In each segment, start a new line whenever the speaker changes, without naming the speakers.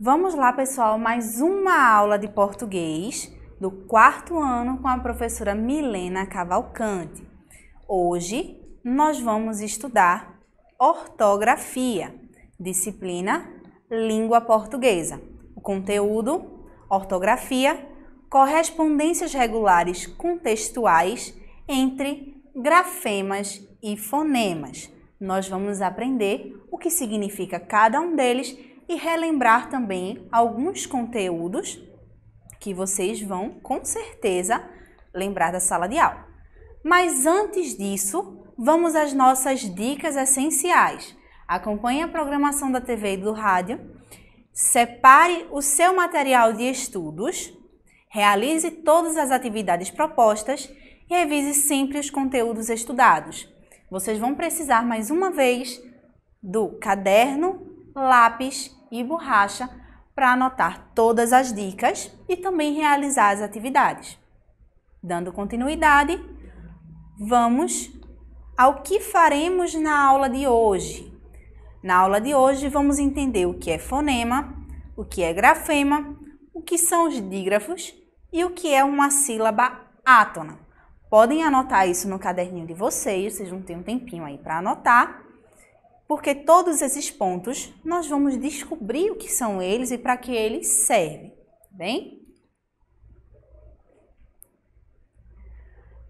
Vamos lá, pessoal, mais uma aula de português do quarto ano com a professora Milena Cavalcante. Hoje nós vamos estudar ortografia, disciplina língua portuguesa. O conteúdo, ortografia, correspondências regulares contextuais entre grafemas e fonemas. Nós vamos aprender o que significa cada um deles e relembrar também alguns conteúdos que vocês vão, com certeza, lembrar da sala de aula. Mas antes disso, vamos às nossas dicas essenciais. Acompanhe a programação da TV e do rádio, separe o seu material de estudos, realize todas as atividades propostas e revise sempre os conteúdos estudados. Vocês vão precisar, mais uma vez, do caderno, lápis e borracha para anotar todas as dicas e também realizar as atividades. Dando continuidade, vamos ao que faremos na aula de hoje. Na aula de hoje, vamos entender o que é fonema, o que é grafema, o que são os dígrafos e o que é uma sílaba átona. Podem anotar isso no caderninho de vocês vão ter um tempinho aí para anotar, porque todos esses pontos nós vamos descobrir o que são eles e para que eles servem, bem?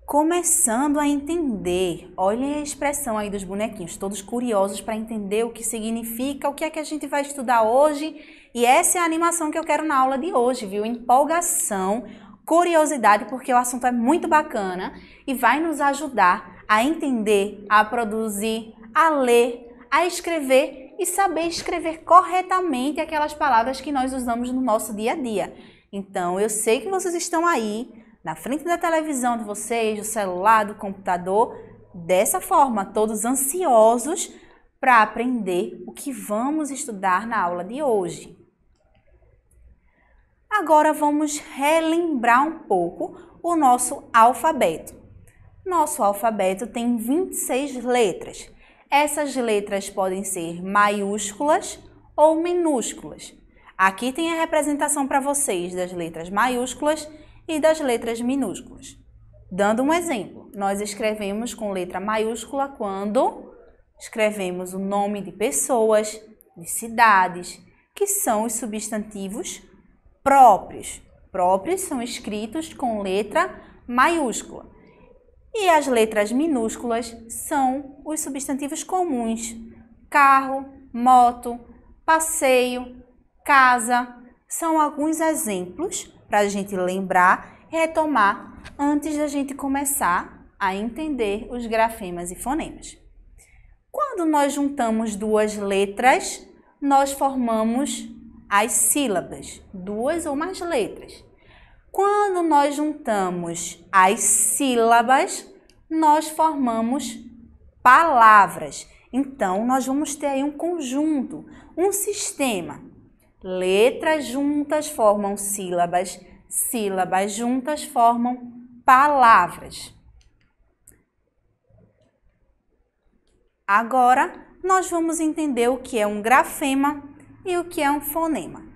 Começando a entender, olhem a expressão aí dos bonequinhos, todos curiosos para entender o que significa, o que é que a gente vai estudar hoje, e essa é a animação que eu quero na aula de hoje, viu? Empolgação, curiosidade, porque o assunto é muito bacana e vai nos ajudar a entender, a produzir, a ler, a escrever e saber escrever corretamente aquelas palavras que nós usamos no nosso dia a dia. Então, eu sei que vocês estão aí, na frente da televisão de vocês, do celular, do computador, dessa forma, todos ansiosos para aprender o que vamos estudar na aula de hoje. Agora vamos relembrar um pouco o nosso alfabeto. Nosso alfabeto tem 26 letras. Essas letras podem ser maiúsculas ou minúsculas. Aqui tem a representação para vocês das letras maiúsculas e das letras minúsculas. Dando um exemplo, nós escrevemos com letra maiúscula quando escrevemos o nome de pessoas, de cidades, que são os substantivos próprios. Próprios são escritos com letra maiúscula. E as letras minúsculas são os substantivos comuns. Carro, moto, passeio, casa. São alguns exemplos para a gente lembrar e retomar antes da gente começar a entender os grafemas e fonemas. Quando nós juntamos duas letras, nós formamos as sílabas, duas ou mais letras. Quando nós juntamos as sílabas, nós formamos palavras. Então, nós vamos ter aí um conjunto, um sistema. Letras juntas formam sílabas, sílabas juntas formam palavras. Agora, nós vamos entender o que é um grafema e o que é um fonema.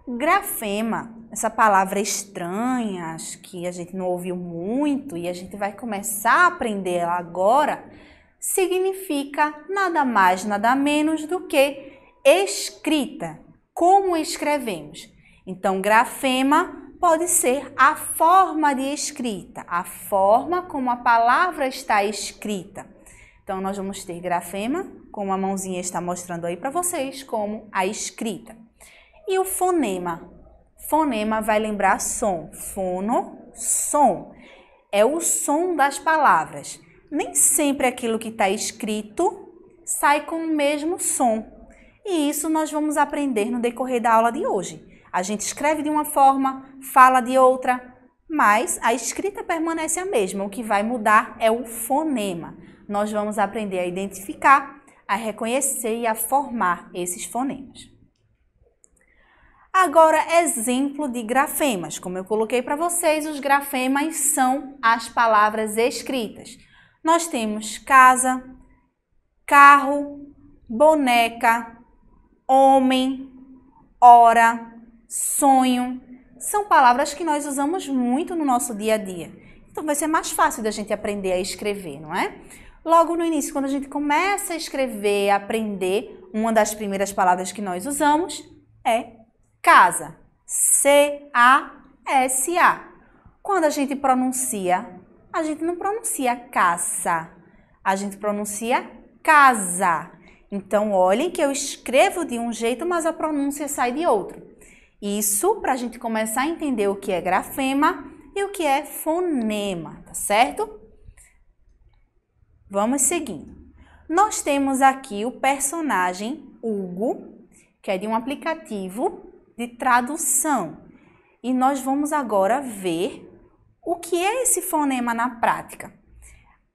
Grafema, essa palavra estranha, acho que a gente não ouviu muito e a gente vai começar a aprender ela agora, significa nada mais, nada menos do que escrita, como escrevemos. Então, grafema pode ser a forma de escrita, a forma como a palavra está escrita. Então, nós vamos ter grafema, como a mãozinha está mostrando aí para vocês, como a escrita. E o fonema? Fonema vai lembrar som. Fono, som. É o som das palavras. Nem sempre aquilo que está escrito sai com o mesmo som. E isso nós vamos aprender no decorrer da aula de hoje. A gente escreve de uma forma, fala de outra, mas a escrita permanece a mesma. O que vai mudar é o fonema. Nós vamos aprender a identificar, a reconhecer e a formar esses fonemas. Agora, exemplo de grafemas. Como eu coloquei para vocês, os grafemas são as palavras escritas. Nós temos casa, carro, boneca, homem, hora, sonho. São palavras que nós usamos muito no nosso dia a dia. Então, vai ser mais fácil da gente aprender a escrever, não é? Logo no início, quando a gente começa a escrever, a aprender, uma das primeiras palavras que nós usamos é casa. C-A-S-A. Quando a gente pronuncia, a gente não pronuncia caça, a gente pronuncia casa. Então, olhem que eu escrevo de um jeito, mas a pronúncia sai de outro. Isso para a gente começar a entender o que é grafema e o que é fonema, tá certo? Vamos seguindo. Nós temos aqui o personagem Hugo, que é de um aplicativo de tradução. E nós vamos agora ver o que é esse fonema na prática.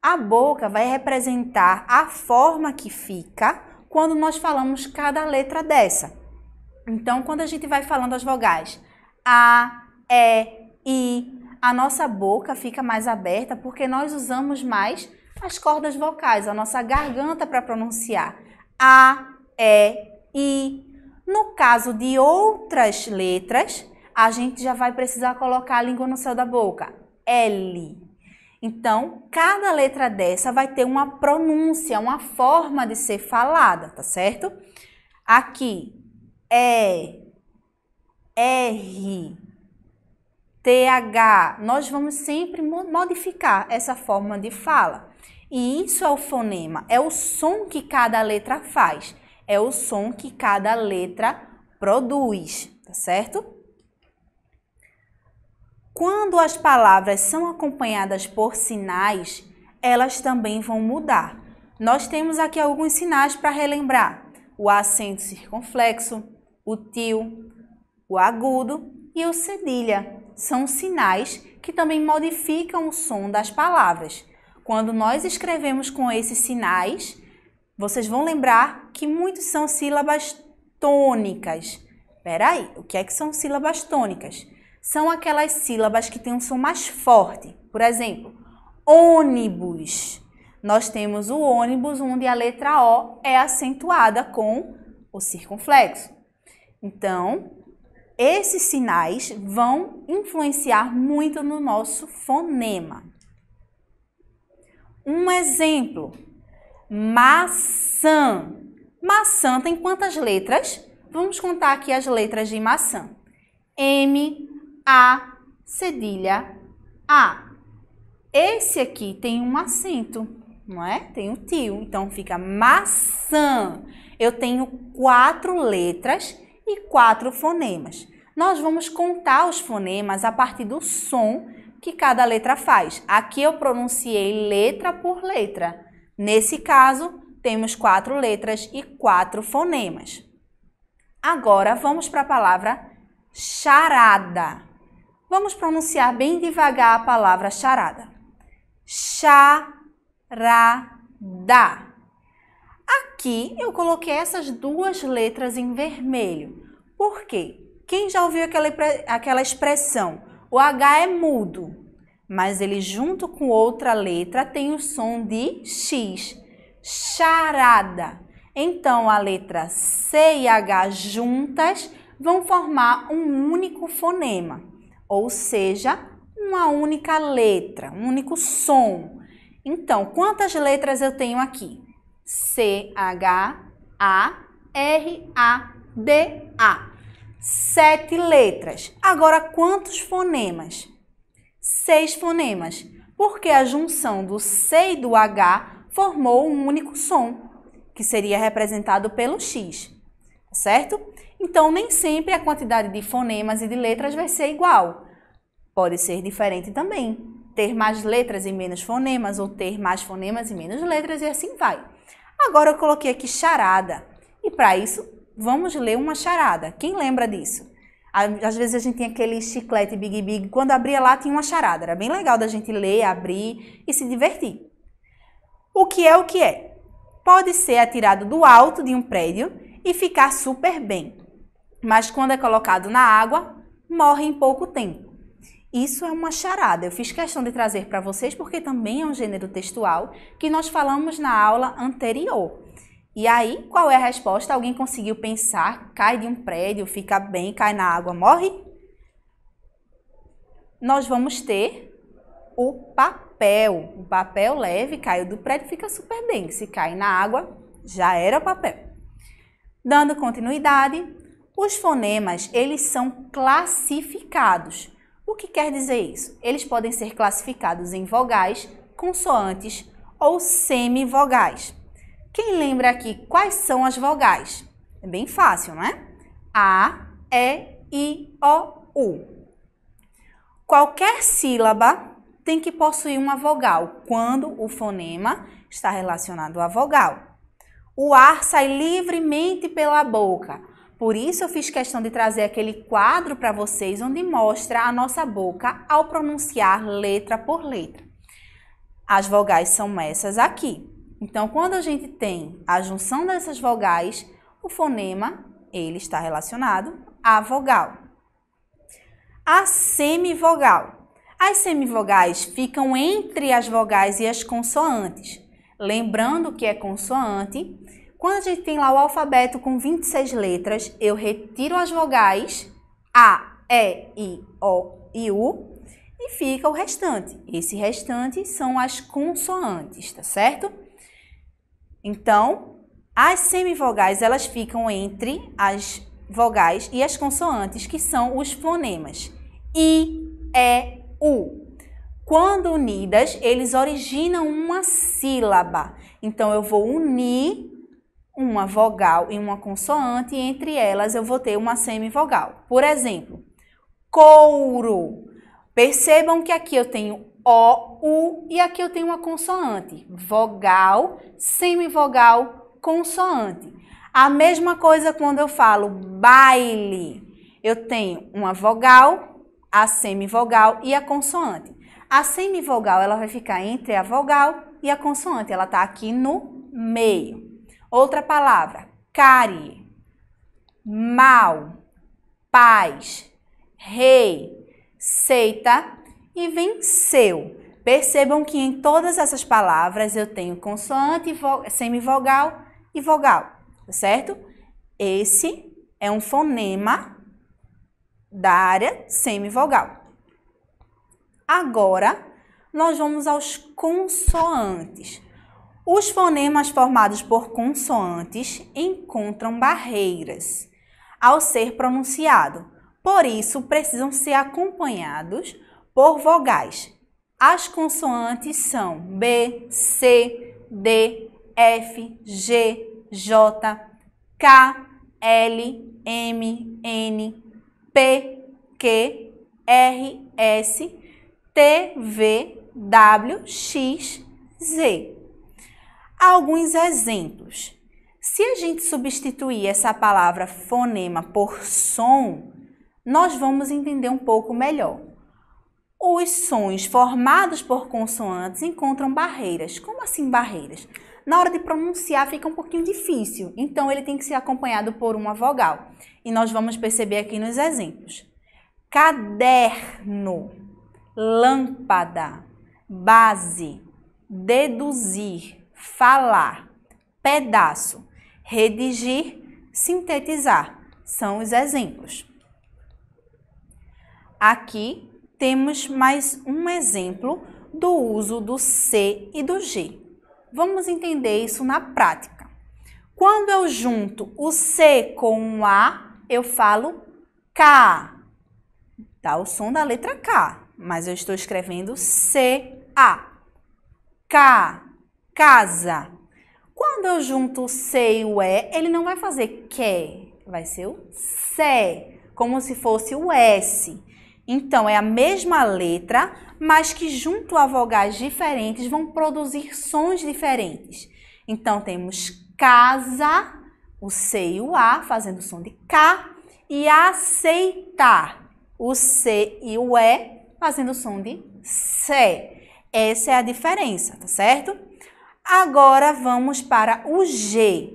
A boca vai representar a forma que fica quando nós falamos cada letra dessa. Então, quando a gente vai falando as vogais A, E, I, a nossa boca fica mais aberta porque nós usamos mais as cordas vocais, a nossa garganta para pronunciar. A, E, I. No caso de outras letras, a gente já vai precisar colocar a língua no céu da boca. L. Então, cada letra dessa vai ter uma pronúncia, uma forma de ser falada, tá certo? Aqui, E, R, TH, nós vamos sempre modificar essa forma de fala. E isso é o fonema, é o som que cada letra faz, é o som que cada letra produz, tá certo? Quando as palavras são acompanhadas por sinais, elas também vão mudar. Nós temos aqui alguns sinais para relembrar: o acento circunflexo, o tio, o agudo e o cedilha. São sinais que também modificam o som das palavras. Quando nós escrevemos com esses sinais, vocês vão lembrar que muitos são sílabas tônicas. Espera aí, o que é que são sílabas tônicas? São aquelas sílabas que têm um som mais forte. Por exemplo, ônibus. Nós temos o ônibus onde a letra O é acentuada com o circunflexo. Então, esses sinais vão influenciar muito no nosso fonema. Um exemplo, maçã. Maçã tem quantas letras? Vamos contar aqui as letras de maçã. M, A, cedilha, A. Esse aqui tem um acento, não é? Tem o tio, então fica maçã. Eu tenho 4 letras e 4 fonemas. Nós vamos contar os fonemas a partir do som que cada letra faz. Aqui eu pronunciei letra por letra. Nesse caso, temos 4 letras e 4 fonemas. Agora, vamos para a palavra charada. Vamos pronunciar bem devagar a palavra charada. Charada. Aqui eu coloquei essas 2 letras em vermelho. Por quê? Quem já ouviu aquela expressão? O H é mudo, mas ele junto com outra letra tem o som de X. Charada. Então, a letra C e H juntas vão formar um único fonema, ou seja, uma única letra, um único som. Então, quantas letras eu tenho aqui? C, H, A, R, A, D, A. 7 letras. Agora, quantos fonemas? 6 fonemas, porque a junção do C e do H formou um único som, que seria representado pelo X, certo? Então, nem sempre a quantidade de fonemas e de letras vai ser igual. Pode ser diferente também. Ter mais letras e menos fonemas, ou ter mais fonemas e menos letras, e assim vai. Agora, eu coloquei aqui charada. E para isso, vamos ler uma charada. Quem lembra disso? Às vezes a gente tem aquele chiclete Big Big. Quando abria lá, tinha uma charada. Era bem legal da gente ler, abrir e se divertir. O que é o que é? Pode ser atirado do alto de um prédio e ficar super bem. Mas quando é colocado na água, morre em pouco tempo. Isso é uma charada. Eu fiz questão de trazer para vocês porque também é um gênero textual que nós falamos na aula anterior. E aí, qual é a resposta? Alguém conseguiu pensar? Cai de um prédio, fica bem, cai na água, morre? Nós vamos ter o papel. O papel leve, caiu do prédio, fica super bem. Se cai na água, já era o papel. Dando continuidade, os fonemas, eles são classificados. O que quer dizer isso? Eles podem ser classificados em vogais, consoantes ou semivogais. Quem lembra aqui quais são as vogais? É bem fácil, não é? A, E, I, O, U. Qualquer sílaba tem que possuir uma vogal quando o fonema está relacionado à vogal. O ar sai livremente pela boca. Por isso eu fiz questão de trazer aquele quadro para vocês onde mostra a nossa boca ao pronunciar letra por letra. As vogais são essas aqui. Então, quando a gente tem a junção dessas vogais, o fonema, ele está relacionado à vogal. A semivogal. As semivogais ficam entre as vogais e as consoantes. Lembrando que é consoante, quando a gente tem lá o alfabeto com 26 letras, eu retiro as vogais A, E, I, O e U e fica o restante. Esse restante são as consoantes, tá certo? Então, as semivogais, elas ficam entre as vogais e as consoantes, que são os fonemas I, E, U. Quando unidas, eles originam uma sílaba. Então, eu vou unir uma vogal e uma consoante, e entre elas eu vou ter uma semivogal. Por exemplo, couro. Percebam que aqui eu tenho O, U e aqui eu tenho uma consoante. Vogal, semivogal, consoante. A mesma coisa quando eu falo baile. Eu tenho uma vogal, a semivogal e a consoante. A semivogal ela vai ficar entre a vogal e a consoante. Ela está aqui no meio. Outra palavra, cárie, mal, paz, rei, seita e venceu. Percebam que em todas essas palavras eu tenho consoante, semivogal e vogal, tá certo? Esse é um fonema da área semivogal. Agora, nós vamos aos consoantes. Os fonemas formados por consoantes encontram barreiras ao ser pronunciado. Por isso, precisam ser acompanhados por vogais. As consoantes são B, C, D, F, G, J, K, L, M, N, P, Q, R, S, T, V, W, X, Z. Alguns exemplos. Se a gente substituir essa palavra fonema por som, nós vamos entender um pouco melhor. Os sons formados por consoantes encontram barreiras. Como assim barreiras? Na hora de pronunciar fica um pouquinho difícil, então ele tem que ser acompanhado por uma vogal. E nós vamos perceber aqui nos exemplos. Caderno, lâmpada, base, deduzir, falar, pedaço, redigir, sintetizar. São os exemplos. Aqui temos mais um exemplo do uso do C e do G. Vamos entender isso na prática. Quando eu junto o C com um A, eu falo K. Dá o som da letra K, mas eu estou escrevendo C-A. K, casa. Quando eu junto o C e o E, ele não vai fazer que, vai ser o C, como se fosse o S. Então, é a mesma letra, mas que junto a vogais diferentes vão produzir sons diferentes. Então, temos casa, o C e o A fazendo som de K, e aceitar, o C e o E fazendo som de C. Essa é a diferença, tá certo? Agora, vamos para o G.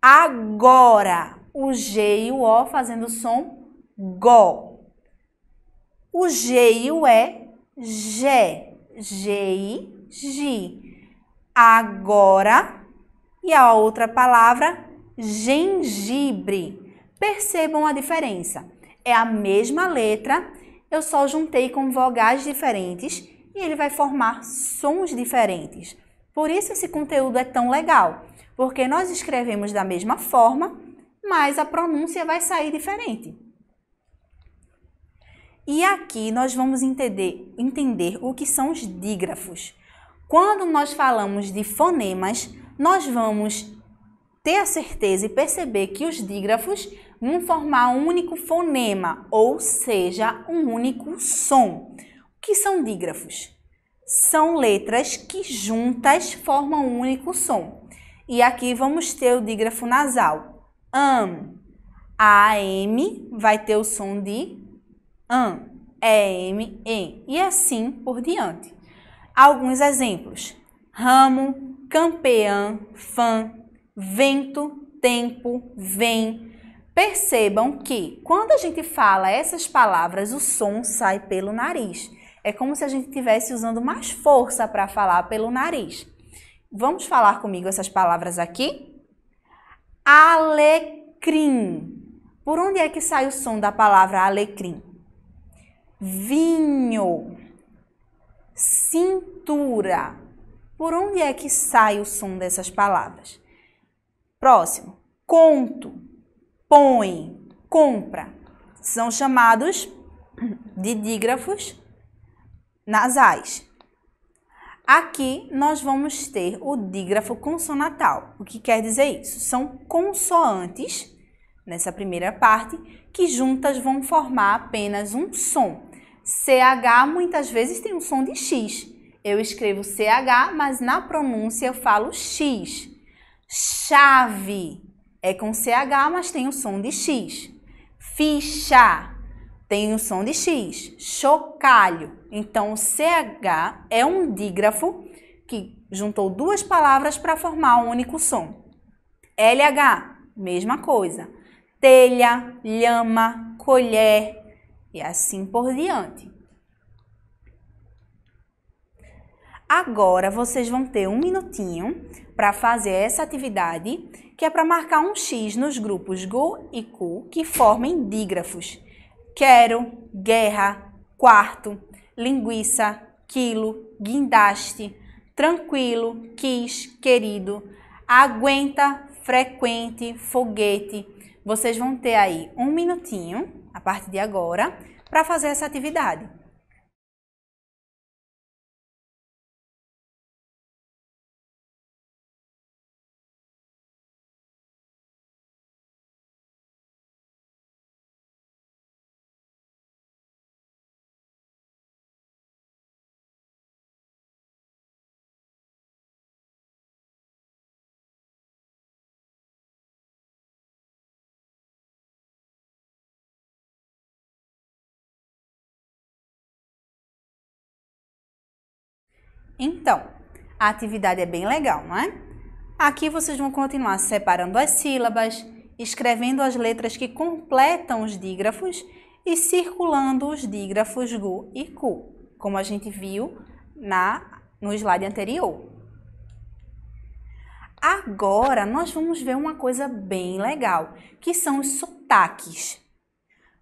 Agora, o G e o O fazendo som GO. O G e o E, G, G e G. Agora, E a outra palavra, gengibre. Percebam a diferença. É a mesma letra, eu só juntei com vogais diferentes e ele vai formar sons diferentes. Por isso esse conteúdo é tão legal, porque nós escrevemos da mesma forma, mas a pronúncia vai sair diferente. E aqui nós vamos entender o que são os dígrafos. Quando nós falamos de fonemas, nós vamos ter a certeza e perceber que os dígrafos vão formar um único fonema, ou seja, um único som. O que são dígrafos? São letras que juntas formam um único som. E aqui vamos ter o dígrafo nasal. A AM vai ter o som de EM, EM, e assim por diante. Alguns exemplos: ramo, campeã, fã, vento, tempo, vem. Percebam que quando a gente fala essas palavras, o som sai pelo nariz. É como se a gente estivesse usando mais força para falar pelo nariz. Vamos falar comigo essas palavras aqui? Alecrim. Por onde é que sai o som da palavra alecrim? Vinho. Cintura. Por onde é que sai o som dessas palavras? Próximo. Conto. Põe. Compra. São chamados de dígrafos nasais. Aqui nós vamos ter o dígrafo consonantal. O que quer dizer isso? São consoantes, nessa primeira parte, que juntas vão formar apenas um som. CH muitas vezes tem um som de X. Eu escrevo CH, mas na pronúncia eu falo X. Chave é com CH, mas tem o som de X. Ficha tem o som de X. Chocalho. Então, o CH é um dígrafo que juntou duas palavras para formar um único som. LH, mesma coisa. Telha, lhama, colher e assim por diante. Agora, vocês vão ter um minutinho para fazer essa atividade, que é para marcar um X nos grupos GU e CU, que formem dígrafos. Quero, guerra, quarto, linguiça, quilo, guindaste, tranquilo, quis, querido, aguenta, frequente, foguete. Vocês vão ter aí um minutinho, a partir de agora, para fazer essa atividade. Então, a atividade é bem legal, não é? Aqui vocês vão continuar separando as sílabas, escrevendo as letras que completam os dígrafos e circulando os dígrafos GU e CU, como a gente viu no slide anterior. Agora, nós vamos ver uma coisa bem legal, que são os sotaques.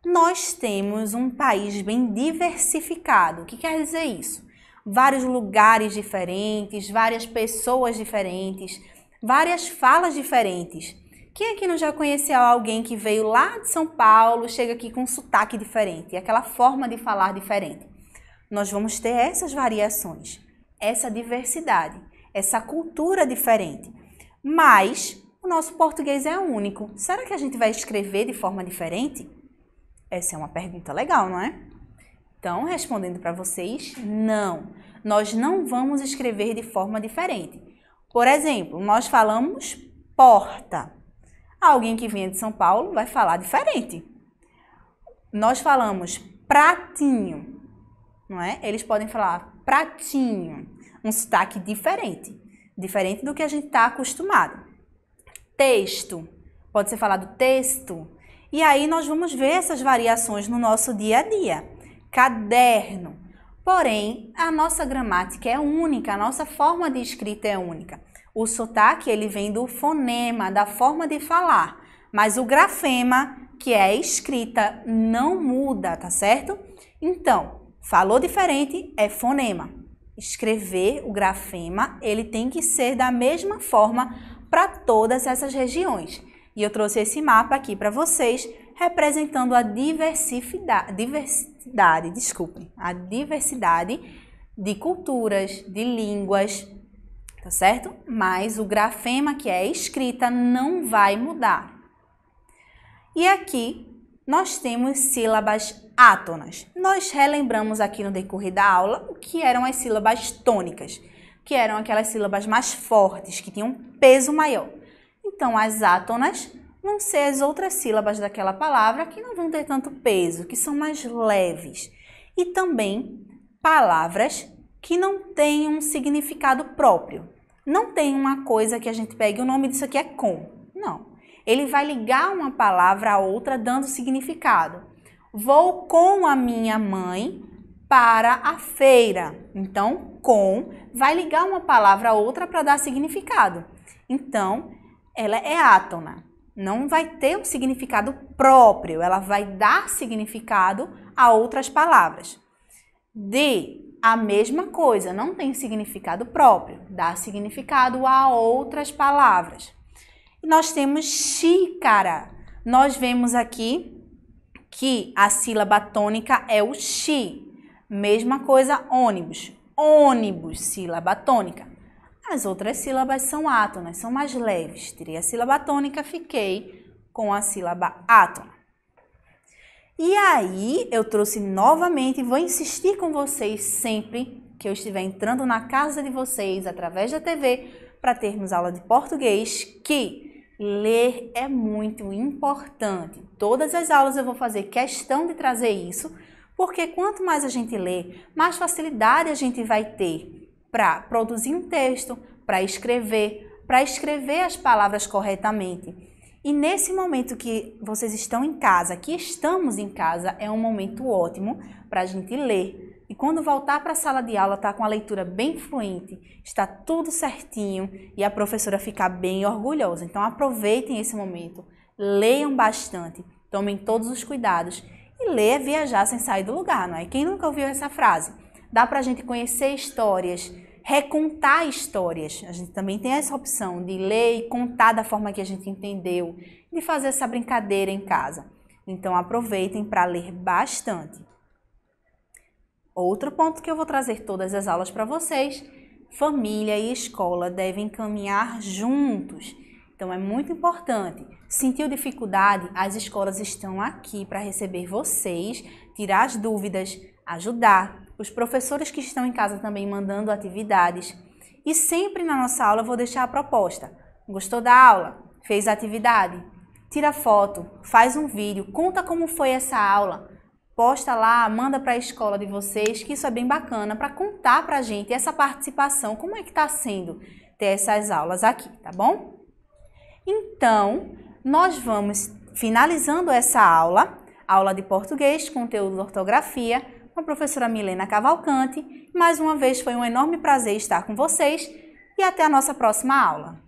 Nós temos um país bem diversificado. O que quer dizer isso? Vários lugares diferentes, várias pessoas diferentes, várias falas diferentes. Quem aqui não já conheceu alguém que veio lá de São Paulo, chega aqui com um sotaque diferente, aquela forma de falar diferente? Nós vamos ter essas variações, essa diversidade, essa cultura diferente. Mas o nosso português é único. Será que a gente vai escrever de forma diferente? Essa é uma pergunta legal, não é? Então, respondendo para vocês, não. Nós não vamos escrever de forma diferente. Por exemplo, nós falamos porta. Alguém que venha de São Paulo vai falar diferente. Nós falamos pratinho, não é? Eles podem falar pratinho, um sotaque diferente. Diferente do que a gente está acostumado. Texto, pode ser falado texto. E aí nós vamos ver essas variações no nosso dia a dia. Caderno. Porém, a nossa gramática é única, a nossa forma de escrita é única. O sotaque, ele vem do fonema, da forma de falar, mas o grafema, que é a escrita, não muda, tá certo? Então, falou diferente é fonema. Escrever o grafema, ele tem que ser da mesma forma para todas essas regiões. E eu trouxe esse mapa aqui para vocês, representando a diversidade de culturas, de línguas, tá certo? Mas o grafema, que é a escrita, não vai mudar. E aqui nós temos sílabas átonas. Nós relembramos aqui no decorrer da aula o que eram as sílabas tônicas, que eram aquelas sílabas mais fortes, que tinham peso maior. Então, as átonas vão ser as outras sílabas daquela palavra que não vão ter tanto peso, que são mais leves. E também palavras que não têm um significado próprio. Não tem uma coisa que a gente pegue, o nome disso aqui é com. Não. Ele vai ligar uma palavra a outra dando significado. Vou com a minha mãe para a feira. Então, com vai ligar uma palavra a outra para dar significado. Então, ela é átona. Não vai ter um significado próprio, ela vai dar significado a outras palavras. De, a mesma coisa, não tem significado próprio, dá significado a outras palavras. E nós temos xícara. Nós vemos aqui que a sílaba tônica é o xi. Mesma coisa, ônibus. Ônibus, sílaba tônica. As outras sílabas são átonas, são mais leves. Tirei a sílaba tônica, fiquei com a sílaba átona. E aí, eu trouxe novamente, vou insistir com vocês sempre que eu estiver entrando na casa de vocês, através da TV, para termos aula de português, que ler é muito importante. Todas as aulas eu vou fazer questão de trazer isso, porque quanto mais a gente lê, mais facilidade a gente vai ter para produzir um texto, para escrever as palavras corretamente. E nesse momento que vocês estão em casa, que estamos em casa, é um momento ótimo para a gente ler. E quando voltar para a sala de aula, tá com a leitura bem fluente, está tudo certinho e a professora ficar bem orgulhosa. Então aproveitem esse momento, leiam bastante, tomem todos os cuidados. E ler é viajar sem sair do lugar, não é? Quem nunca ouviu essa frase? Dá para a gente conhecer histórias, recontar histórias. A gente também tem essa opção de ler e contar da forma que a gente entendeu, de fazer essa brincadeira em casa. Então aproveitem para ler bastante. Outro ponto que eu vou trazer todas as aulas para vocês, família e escola devem caminhar juntos. Então é muito importante. Sentiu dificuldade? As escolas estão aqui para receber vocês, tirar as dúvidas, ajudar. Os professores que estão em casa também mandando atividades. E sempre na nossa aula eu vou deixar a proposta. Gostou da aula? Fez a atividade? Tira foto, faz um vídeo, conta como foi essa aula. Posta lá, manda para a escola de vocês, que isso é bem bacana para contar para a gente essa participação, como é que está sendo ter essas aulas aqui, tá bom? Então, nós vamos finalizando essa aula de português, conteúdo de ortografia, com a professora Milena Cavalcante. Mais uma vez foi um enorme prazer estar com vocês e até a nossa próxima aula.